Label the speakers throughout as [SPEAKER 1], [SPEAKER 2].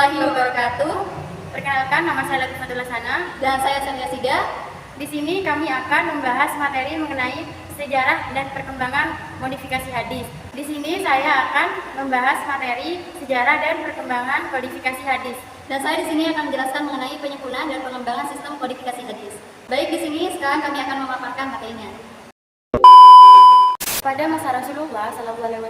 [SPEAKER 1] warahmatullahi wabarakatuh.
[SPEAKER 2] Perkenalkan, nama saya Latifatul Hasanah
[SPEAKER 1] Dan saya Sania Sida.
[SPEAKER 2] Di sini kami akan membahas materi mengenai sejarah dan perkembangan modifikasi hadis. Di sini saya akan membahas materi sejarah dan perkembangan kodifikasi hadis.
[SPEAKER 1] Dan saya di sini akan menjelaskan mengenai penyempurnaan dan pengembangan sistem kodifikasi hadis. Baik, di sini sekarang kami akan memaparkan materinya.
[SPEAKER 2] Pada masa Rasulullah SAW,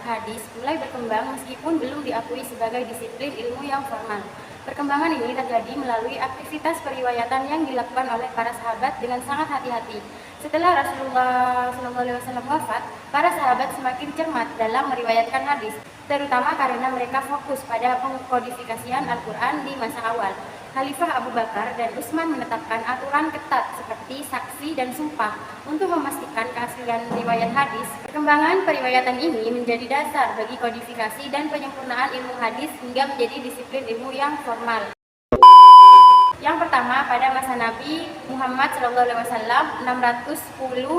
[SPEAKER 2] hadis mulai berkembang meskipun belum diakui sebagai disiplin ilmu yang formal. Perkembangan ini terjadi melalui aktivitas periwayatan yang dilakukan oleh para sahabat dengan sangat hati-hati. Setelah Rasulullah SAW wafat, para sahabat semakin cermat dalam meriwayatkan hadis, terutama karena mereka fokus pada pengkodifikasian Al-Quran di masa awal. Khalifah Abu Bakar dan Utsman menetapkan aturan ketat seperti saksi dan sumpah untuk memastikan keaslian riwayat hadis. Perkembangan periwayatan ini menjadi dasar bagi kodifikasi dan penyempurnaan ilmu hadis hingga menjadi disiplin ilmu yang formal. Yang pertama, pada masa Nabi Muhammad SAW 610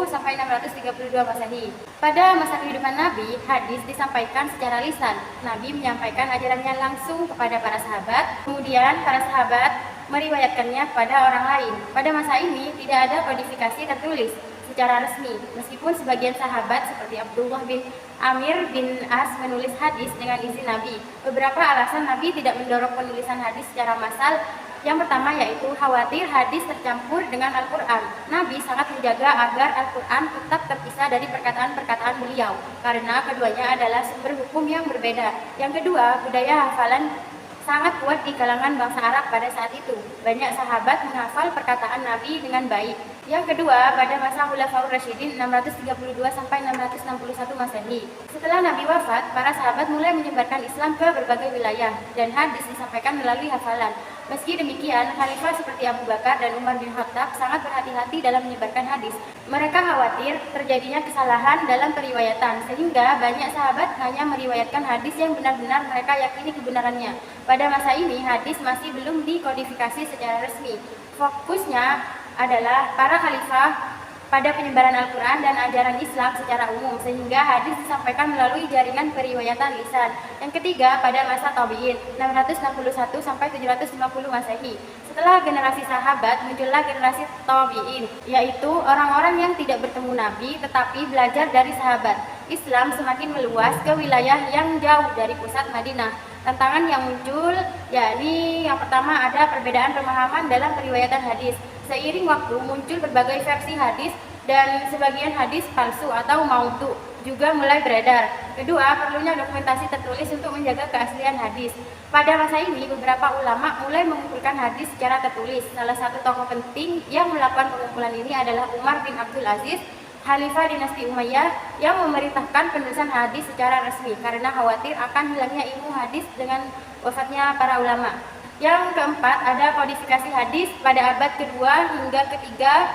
[SPEAKER 2] sampai 632 Masehi. Pada masa kehidupan Nabi, hadis disampaikan secara lisan. Nabi menyampaikan ajarannya langsung kepada para sahabat, kemudian para sahabat meriwayatkannya kepada orang lain. Pada masa ini tidak ada kodifikasi tertulis secara resmi, meskipun sebagian sahabat seperti Abdullah bin Amir bin As menulis hadis dengan izin Nabi. Beberapa alasan Nabi tidak mendorong penulisan hadis secara massal. Yang pertama yaitu khawatir hadis tercampur dengan Al-Quran. Nabi sangat menjaga agar Al-Quran tetap terpisah dari perkataan-perkataan beliau, karena keduanya adalah sumber hukum yang berbeda. Yang kedua, budaya hafalan sangat kuat di kalangan bangsa Arab pada saat itu. Banyak sahabat menghafal perkataan Nabi dengan baik. Yang kedua, pada masa Khulafaur Rasyidin 632 sampai 661 Masehi. Setelah Nabi wafat, para sahabat mulai menyebarkan Islam ke berbagai wilayah dan hadis disampaikan melalui hafalan. Meski demikian, khalifah seperti Abu Bakar dan Umar bin Khattab sangat berhati-hati dalam menyebarkan hadis. Mereka khawatir terjadinya kesalahan dalam periwayatan, sehingga banyak sahabat hanya meriwayatkan hadis yang benar-benar mereka yakini kebenarannya. Pada masa ini, hadis masih belum dikodifikasi secara resmi. Fokusnya adalah para khalifah pada penyebaran Al-Quran dan ajaran Islam secara umum, sehingga hadis disampaikan melalui jaringan periwayatan lisan. Yang ketiga, pada masa Tabi'in 661 sampai 750 Masehi. Setelah generasi sahabat, muncullah generasi Tabi'in, yaitu orang-orang yang tidak bertemu Nabi tetapi belajar dari sahabat. Islam semakin meluas ke wilayah yang jauh dari pusat Madinah. Tantangan yang muncul yakni yang pertama ada perbedaan pemahaman dalam periwayatan hadis. Seiring waktu muncul berbagai versi hadis dan sebagian hadis palsu atau maudhu juga mulai beredar. Kedua, perlunya dokumentasi tertulis untuk menjaga keaslian hadis. Pada masa ini beberapa ulama mulai mengumpulkan hadis secara tertulis. Salah satu tokoh penting yang melakukan pengumpulan ini adalah Umar bin Abdul Aziz, Khalifah dinasti Umayyah, yang memerintahkan penulisan hadis secara resmi karena khawatir akan hilangnya ilmu hadis dengan wafatnya para ulama. Yang keempat, ada kodifikasi hadis pada abad kedua hingga ketiga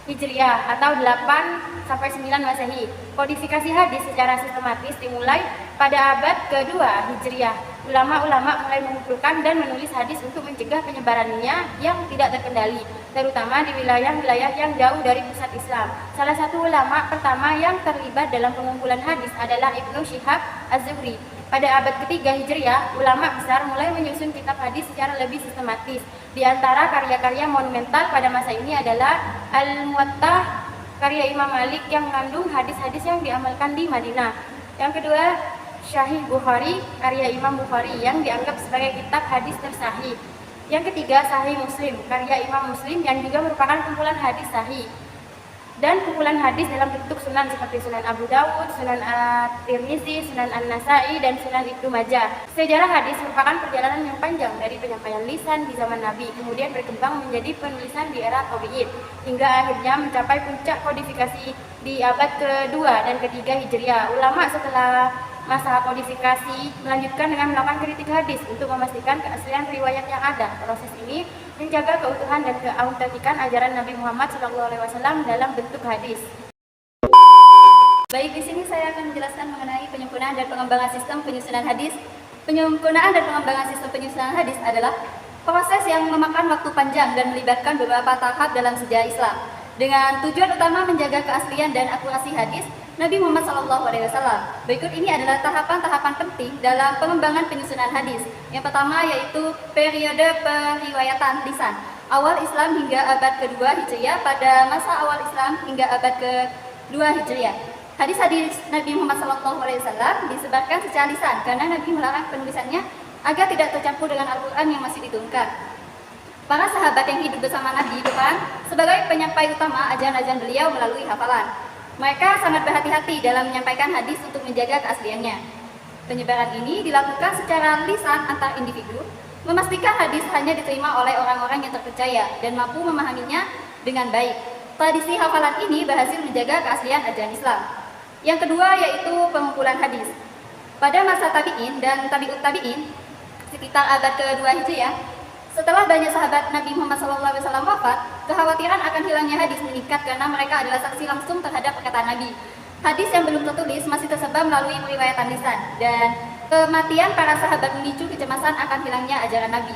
[SPEAKER 2] Hijriah atau 8 sampai 9 Masehi. Kodifikasi hadis secara sistematis dimulai pada abad kedua Hijriah. Ulama-ulama mulai mengumpulkan dan menulis hadis untuk mencegah penyebarannya yang tidak terkendali, terutama di wilayah-wilayah yang jauh dari pusat Islam. Salah satu ulama pertama yang terlibat dalam pengumpulan hadis adalah Ibnu Syihab Az-Zuhri. Pada abad ketiga Hijriah, ulama besar mulai menyusun kitab hadis secara lebih sistematis. Di antara karya-karya monumental pada masa ini adalah Al-Muwattah, karya Imam Malik yang mengandung hadis-hadis yang diamalkan di Madinah. Yang kedua, Sahih Bukhari, karya Imam Bukhari yang dianggap sebagai kitab hadis tersahih. Yang ketiga, Sahih Muslim, karya Imam Muslim yang juga merupakan kumpulan hadis sahih. Dan kumpulan hadis dalam bentuk sunan seperti Sunan Abu Dawud, Sunan At-Tirmizi, Sunan An-Nasai, dan Sunan Ibnu Majah. Sejarah hadis merupakan perjalanan yang panjang dari penyampaian lisan di zaman Nabi, kemudian berkembang menjadi penulisan di era Tabi'in, hingga akhirnya mencapai puncak kodifikasi di abad kedua dan ketiga Hijriah. Ulama setelah masa kodifikasi melanjutkan dengan melakukan kritik hadis untuk memastikan keaslian riwayat yang ada. Proses ini menjaga keutuhan dan keautentikan ajaran Nabi Muhammad SAW dalam bentuk hadis.
[SPEAKER 1] Baik, di sini saya akan menjelaskan mengenai penyempurnaan dan pengembangan sistem penyusunan hadis. Penyempurnaan dan pengembangan sistem penyusunan hadis adalah proses yang memakan waktu panjang dan melibatkan beberapa tahap dalam sejarah Islam. Dengan tujuan utama menjaga keaslian dan akurasi hadis, Nabi Muhammad SAW. Berikut ini adalah tahapan-tahapan penting dalam pengembangan penyusunan hadis. Yang pertama yaitu periode periwayatan lisan. Awal Islam hingga abad kedua Hijriah. Pada masa awal Islam hingga abad kedua Hijriah, hadis-hadis Nabi Muhammad SAW disebarkan secara lisan karena Nabi melarang penulisannya agar tidak tercampur dengan Al-Quran yang masih diturunkan. Para sahabat yang hidup bersama Nabi berperan sebagai penyampai utama ajaran-ajaran beliau melalui hafalan. Mereka sangat berhati-hati dalam menyampaikan hadis untuk menjaga keasliannya. Penyebaran ini dilakukan secara lisan antar individu, memastikan hadis hanya diterima oleh orang-orang yang terpercaya dan mampu memahaminya dengan baik. Tradisi hafalan ini berhasil menjaga keaslian ajaran Islam. Yang kedua yaitu pengumpulan hadis. Pada masa tabi'in dan tabi'ut tabi'in, sekitar abad kedua Hijriah, setelah banyak sahabat Nabi Muhammad SAW wafat, kekhawatiran akan hilangnya hadis meningkat karena mereka adalah saksi langsung terhadap perkataan Nabi. Hadis yang belum tertulis masih tersebar melalui periwayatan lisan, dan kematian para sahabat memicu kecemasan akan hilangnya ajaran Nabi.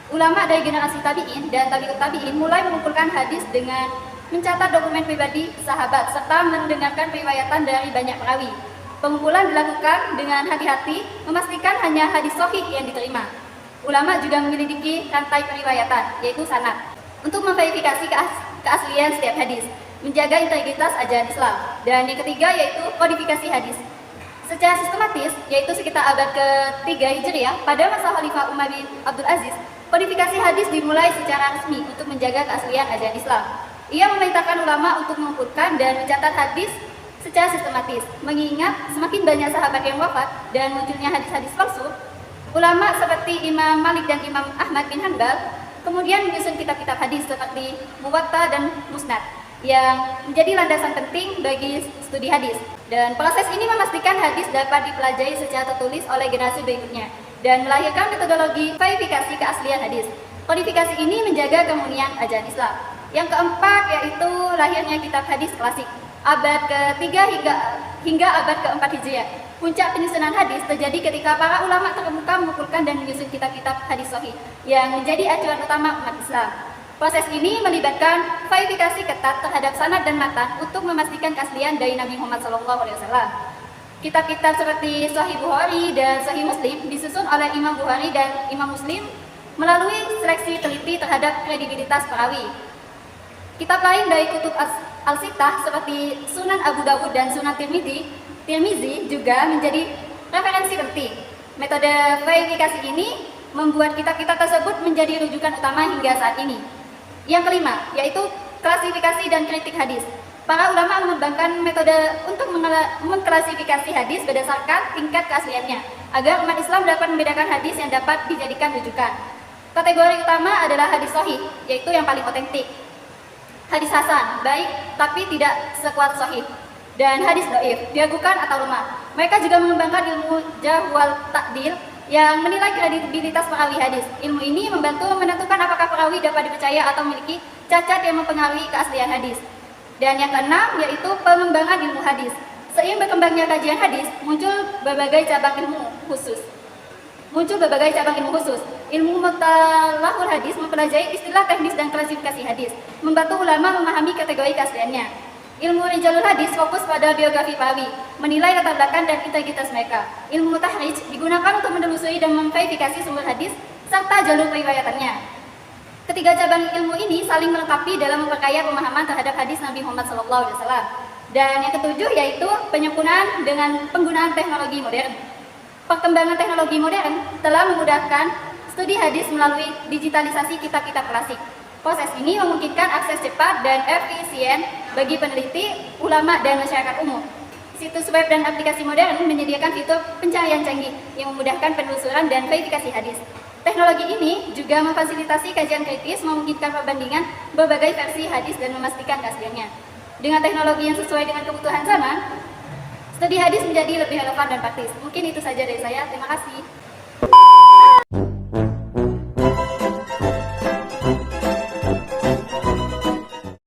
[SPEAKER 1] Ulama dari generasi tabi'in dan tabi'ut tabi'in mulai mengumpulkan hadis dengan mencatat dokumen pribadi sahabat serta mendengarkan periwayatan dari banyak perawi. Pengumpulan dilakukan dengan hati-hati, memastikan hanya hadis sahih yang diterima. Ulama juga menyelidiki rantai periwayatan, yaitu sanad, untuk memverifikasi keaslian setiap hadis, menjaga integritas ajaran Islam. Dan yang ketiga yaitu kodifikasi hadis. Secara sistematis, yaitu sekitar abad ke-3 Hijriah, pada masa Khalifah Umar bin Abdul Aziz, kodifikasi hadis dimulai secara resmi untuk menjaga keaslian ajaran Islam. Ia memerintahkan ulama untuk mengumpulkan dan mencatat hadis secara sistematis, mengingat semakin banyak sahabat yang wafat dan munculnya hadis-hadis palsu. Ulama seperti Imam Malik dan Imam Ahmad bin Hanbal kemudian menyusun kitab-kitab hadis seperti Muwatta dan Musnad yang menjadi landasan penting bagi studi hadis. Dan proses ini memastikan hadis dapat dipelajari secara tertulis oleh generasi berikutnya dan melahirkan metodologi verifikasi keaslian hadis. Kodifikasi ini menjaga kemurnian ajaran Islam. Yang keempat yaitu lahirnya kitab hadis klasik abad ke-3 hingga abad ke-4 Hijriah. Puncak penyusunan hadis terjadi ketika para ulama terkemuka mengumpulkan dan menyusun kitab-kitab hadis sahih yang menjadi acuan utama umat Islam. Proses ini melibatkan verifikasi ketat terhadap sanad dan matan untuk memastikan keaslian dari Nabi Muhammad SAW. Kitab-kitab seperti Sahih Bukhari dan Sahih Muslim disusun oleh Imam Bukhari dan Imam Muslim melalui seleksi teliti terhadap kredibilitas perawi. Kitab lain dari kutub Al-Sittah seperti Sunan Abu Dawud dan Sunan Tirmizi juga menjadi referensi penting. Metode verifikasi ini membuat kitab-kitab tersebut menjadi rujukan utama hingga saat ini. Yang kelima, yaitu klasifikasi dan kritik hadis. Para ulama mengembangkan metode untuk mengklasifikasi hadis berdasarkan tingkat keasliannya, agar umat Islam dapat membedakan hadis yang dapat dijadikan rujukan. Kategori utama adalah hadis sahih, yaitu yang paling otentik. Hadis hasan, baik tapi tidak sekuat sahih. Dan hadis dhaif, diragukan atau lemah. Mereka juga mengembangkan ilmu jarh wal ta'dil yang menilai kredibilitas perawi hadis. Ilmu ini membantu menentukan apakah perawi dapat dipercaya atau memiliki cacat yang mempengaruhi keaslian hadis. Dan yang keenam yaitu pengembangan ilmu hadis. Seiring berkembangnya kajian hadis, muncul berbagai cabang ilmu khusus. Ilmu mutalahul hadis mempelajari istilah teknis dan klasifikasi hadis, membantu ulama memahami kategori keasliannya. Ilmu rijalul hadis fokus pada biografi perawi, menilai latar belakang dan integritas mereka. Ilmu tahrij digunakan untuk menelusuri dan memverifikasi sumber hadis serta jalur periwayatannya. Ketiga cabang ilmu ini saling melengkapi dalam memperkaya pemahaman terhadap hadis Nabi Muhammad SAW. Dan yang ketujuh yaitu penyempurnaan dengan penggunaan teknologi modern. Perkembangan teknologi modern telah memudahkan studi hadis melalui digitalisasi kitab-kitab klasik. Proses ini memungkinkan akses cepat dan efisien bagi peneliti, ulama, dan masyarakat umum. Situs web dan aplikasi modern menyediakan fitur pencarian canggih yang memudahkan penelusuran dan verifikasi hadis. Teknologi ini juga memfasilitasi kajian kritis, memungkinkan perbandingan berbagai versi hadis dan memastikan keasliannya. Dengan teknologi yang sesuai dengan kebutuhan zaman, studi hadis menjadi lebih relevan dan praktis. Mungkin itu saja dari saya. Terima kasih.